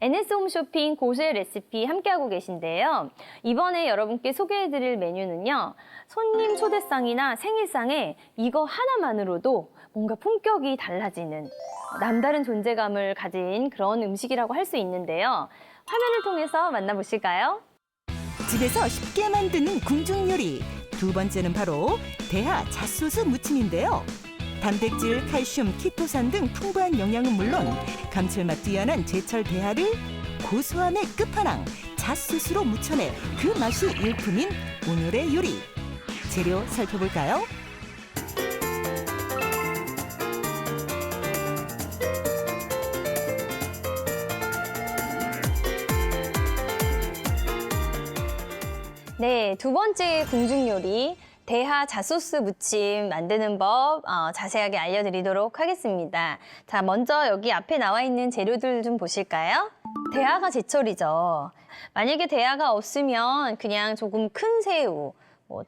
NS홈쇼핑 고수의 레시피 함께하고 계신데요. 이번에 여러분께 소개해드릴 메뉴는요. 손님 초대상이나 생일상에 이거 하나만으로도 뭔가 품격이 달라지는 남다른 존재감을 가진 그런 음식이라고 할 수 있는데요. 화면을 통해서 만나보실까요? 집에서 쉽게 만드는 궁중 요리. 두 번째는 바로 대하 잣소스 무침인데요. 단백질, 칼슘, 키토산 등 풍부한 영양은 물론 감칠맛 뛰어난 제철 대하를 고소함의 끝판왕 잣소스로 무쳐내 그 맛이 일품인 오늘의 요리. 재료 살펴볼까요? 네, 두 번째 궁중 요리 대하 잣소스 무침 만드는 법 자세하게 알려드리도록 하겠습니다. 자, 먼저 여기 앞에 나와 있는 재료들 좀 보실까요? 대하가 제철이죠. 만약에 대하가 없으면 그냥 조금 큰 새우,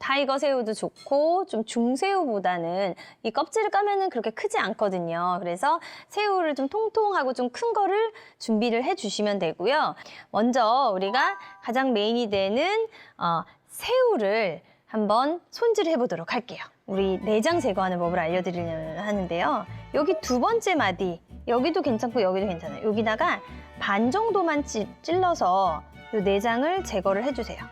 타이거 새우도 좋고 좀 중새우보다는 이 껍질을 까면은 그렇게 크지 않거든요. 그래서 새우를 좀 통통하고 좀 큰 거를 준비를 해주시면 되고요. 먼저 우리가 가장 메인이 되는 새우를 한번 손질해 보도록 할게요. 우리 내장 제거하는 법을 알려드리려고 하는데요. 여기 두 번째 마디, 여기도 괜찮고 여기도 괜찮아요. 여기다가 반 정도만 찔러서 이 내장을 제거를 해주세요.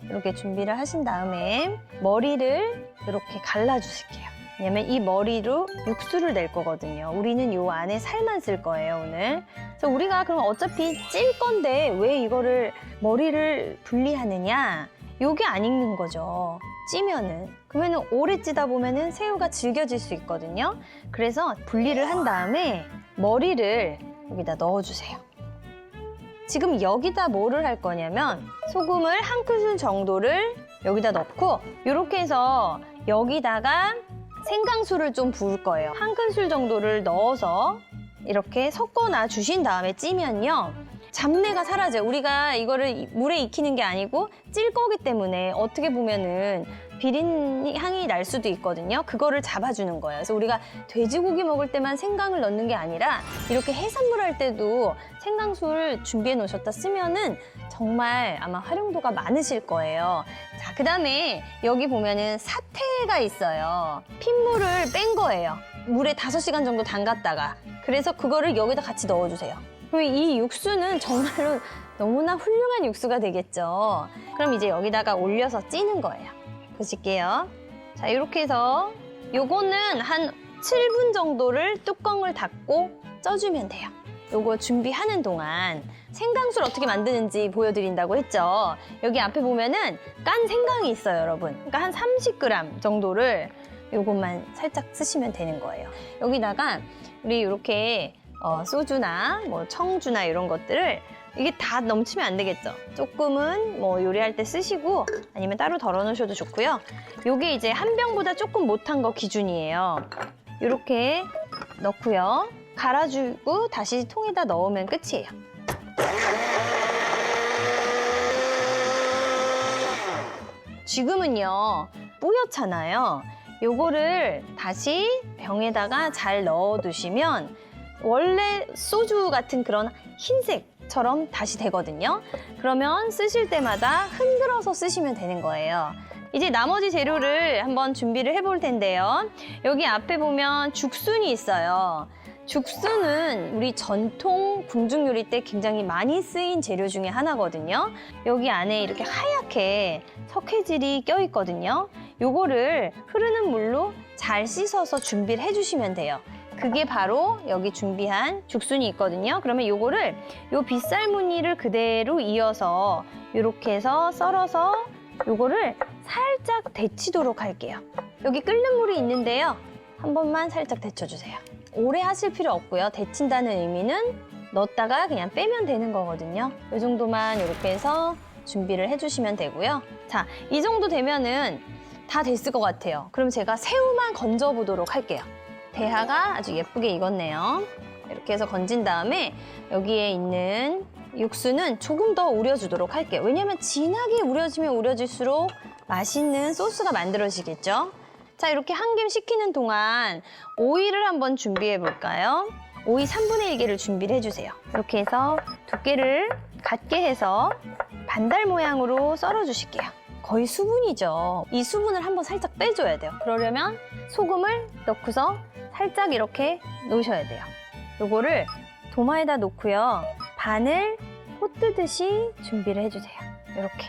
이렇게 준비를 하신 다음에 머리를 이렇게 갈라주실게요. 왜냐면 이 머리로 육수를 낼 거거든요. 우리는 이 안에 살만 쓸 거예요, 오늘. 그래서 우리가 그럼 어차피 찔 건데 왜 이거를 머리를 분리하느냐? 요게 안 익는 거죠. 찌면은. 그러면은 오래 찌다 보면은 새우가 질겨질 수 있거든요. 그래서 분리를 한 다음에 머리를 여기다 넣어주세요. 지금 여기다 뭐를 할 거냐면 소금을 한 큰술 정도를 여기다 넣고 이렇게 해서 여기다가 생강수를 좀 부을 거예요. 한 큰술 정도를 넣어서 이렇게 섞어놔 주신 다음에 찌면요. 잡내가 사라져요. 우리가 이거를 물에 익히는 게 아니고 찔 거기 때문에 어떻게 보면은 비린 향이 날 수도 있거든요. 그거를 잡아주는 거예요. 그래서 우리가 돼지고기 먹을 때만 생강을 넣는 게 아니라 이렇게 해산물 할 때도 생강술 준비해 놓으셨다 쓰면은 정말 아마 활용도가 많으실 거예요. 자, 그다음에 여기 보면은 사태가 있어요. 핏물을 뺀 거예요. 물에 5시간 정도 담갔다가. 그래서 그거를 여기다 같이 넣어주세요. 그럼 이 육수는 정말로 너무나 훌륭한 육수가 되겠죠. 그럼 이제 여기다가 올려서 찌는 거예요. 보실게요. 자, 이렇게 해서 요거는 한 7분 정도를 뚜껑을 닫고 쪄주면 돼요. 요거 준비하는 동안 생강술 어떻게 만드는지 보여드린다고 했죠. 여기 앞에 보면은 깐 생강이 있어요, 여러분. 그러니까 한 30g 정도를 요것만 살짝 쓰시면 되는 거예요. 여기다가 우리 이렇게 소주나 청주나 이런 것들을 이게 다 넘치면 안 되겠죠. 조금은 요리할 때 쓰시고 아니면 따로 덜어 놓으셔도 좋고요. 요게 이제 한 병보다 조금 못한 거 기준이에요. 이렇게 넣고요. 갈아주고 다시 통에다 넣으면 끝이에요. 지금은요, 뿌옇잖아요. 요거를 다시 병에다가 잘 넣어두시면 원래 소주 같은 그런 흰색처럼 다시 되거든요. 그러면 쓰실 때마다 흔들어서 쓰시면 되는 거예요. 이제 나머지 재료를 한번 준비를 해볼 텐데요. 여기 앞에 보면 죽순이 있어요. 죽순은 우리 전통 궁중 요리 때 굉장히 많이 쓰인 재료 중에 하나거든요. 여기 안에 이렇게 하얗게 석회질이 껴있거든요. 요거를 흐르는 물로 잘 씻어서 준비를 해주시면 돼요. 그게 바로 여기 준비한 죽순이 있거든요. 그러면 요거를 요 빗살무늬를 그대로 이어서 이렇게 해서 썰어서 요거를 살짝 데치도록 할게요. 여기 끓는 물이 있는데요. 한 번만 살짝 데쳐주세요. 오래 하실 필요 없고요. 데친다는 의미는 넣었다가 그냥 빼면 되는 거거든요. 이 정도만 이렇게 해서 준비를 해주시면 되고요. 자, 이 정도 되면은 다 됐을 것 같아요. 그럼 제가 새우만 건져 보도록 할게요. 대하가 아주 예쁘게 익었네요. 이렇게 해서 건진 다음에 여기에 있는 육수는 조금 더 우려주도록 할게요. 왜냐면 진하게 우려지면 우려질수록 맛있는 소스가 만들어지겠죠. 자, 이렇게 한 김 식히는 동안 오이를 한번 준비해 볼까요? 오이 3분의 1개를 준비를 해주세요. 이렇게 해서 두께를 같게 해서 반달 모양으로 썰어 주실게요. 거의 수분이죠. 이 수분을 한번 살짝 빼줘야 돼요. 그러려면 소금을 넣고서 살짝 이렇게 놓으셔야 돼요. 요거를 도마에다 놓고요. 반을 호 뜨듯이 준비를 해주세요. 이렇게.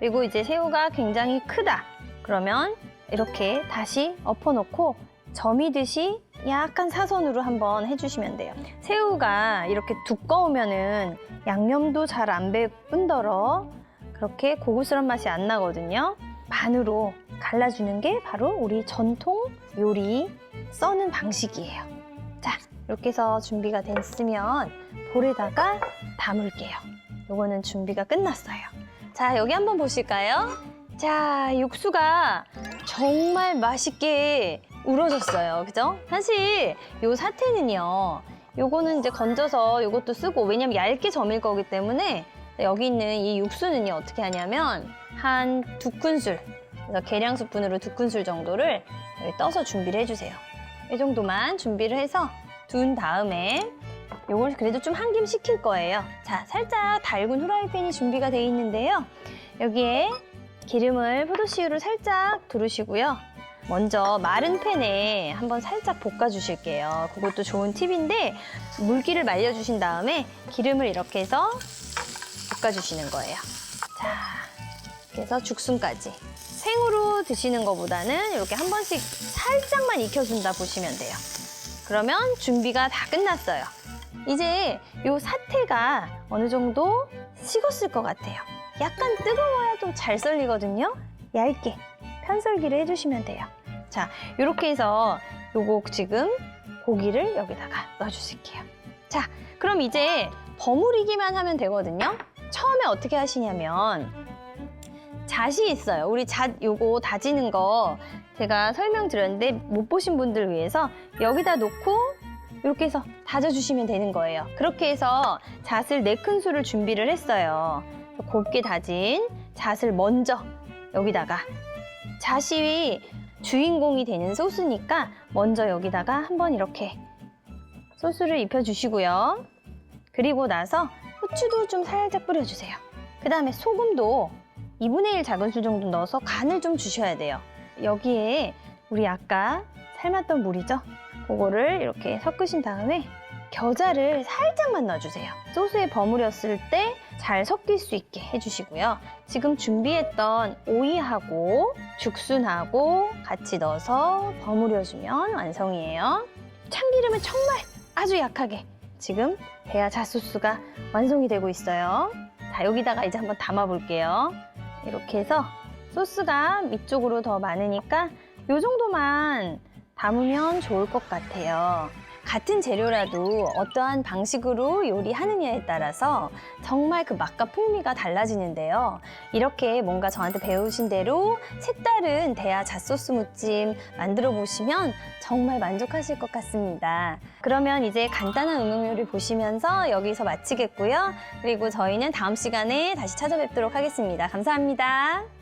그리고 이제 새우가 굉장히 크다. 그러면 이렇게 다시 엎어놓고 점이듯이 약간 사선으로 한번 해주시면 돼요. 새우가 이렇게 두꺼우면은 양념도 잘 안 배 뿐더러 그렇게 고급스러운 맛이 안 나거든요. 반으로 갈라주는 게 바로 우리 전통 요리 써는 방식이에요. 자, 이렇게 해서 준비가 됐으면 볼에다가 담을게요. 요거는 준비가 끝났어요. 자, 여기 한번 보실까요? 자, 육수가 정말 맛있게 우러졌어요. 그죠? 사실 요 사태는요, 요거는 이제 건져서 요것도 쓰고, 왜냐면 얇게 점일 거기 때문에 여기 있는 이 육수는요, 어떻게 하냐면 한 2큰술, 그래서 계량 스푼으로 2큰술 정도를 여기 떠서 준비를 해주세요. 이 정도만 준비를 해서 둔 다음에 요걸 그래도 좀 한 김 식힐 거예요. 자, 살짝 달군 후라이팬이 준비가 되어 있는데요. 여기에 기름을 포도씨유를 살짝 두르시고요. 먼저 마른 팬에 한번 살짝 볶아주실게요. 그것도 좋은 팁인데 물기를 말려주신 다음에 기름을 이렇게 해서 볶아주시는 거예요. 자, 이렇게 해서 죽순까지. 생으로 드시는 것보다는 이렇게 한 번씩 살짝만 익혀준다 보시면 돼요. 그러면 준비가 다 끝났어요. 이제 요 사태가 어느 정도 식었을 것 같아요. 약간 뜨거워야 좀 잘 썰리거든요. 얇게 편썰기를 해주시면 돼요. 자, 이렇게 해서 요거 지금 고기를 여기다가 넣어주실게요. 자, 그럼 이제 버무리기만 하면 되거든요. 처음에 어떻게 하시냐면 잣이 있어요. 우리 잣 요거 다지는 거 제가 설명드렸는데 못 보신 분들 위해서 여기다 놓고 이렇게 해서 다져주시면 되는 거예요. 그렇게 해서 잣을 4큰술을 준비를 했어요. 곱게 다진 잣을 먼저 여기다가, 잣이 주인공이 되는 소스니까 먼저 여기다가 한번 이렇게 소스를 입혀주시고요. 그리고 나서 후추도 좀 살짝 뿌려주세요. 그 다음에 소금도 2분의 1 작은술 정도 넣어서 간을 좀 주셔야 돼요. 여기에 우리 아까 삶았던 물이죠? 그거를 이렇게 섞으신 다음에 겨자를 살짝만 넣어주세요. 소스에 버무렸을 때 잘 섞일 수 있게 해주시고요. 지금 준비했던 오이하고 죽순하고 같이 넣어서 버무려주면 완성이에요. 참기름은 정말 아주 약하게 지금 대하 잣소스가 완성이 되고 있어요. 자, 여기다가 이제 한번 담아 볼게요. 이렇게 해서 소스가 밑쪽으로 더 많으니까 이 정도만 담으면 좋을 것 같아요. 같은 재료라도 어떠한 방식으로 요리하느냐에 따라서 정말 그 맛과 풍미가 달라지는데요. 이렇게 뭔가 저한테 배우신 대로 색다른 대하 잣소스 무침 만들어 보시면 정말 만족하실 것 같습니다. 그러면 이제 간단한 응용 요리 보시면서 여기서 마치겠고요. 그리고 저희는 다음 시간에 다시 찾아뵙도록 하겠습니다. 감사합니다.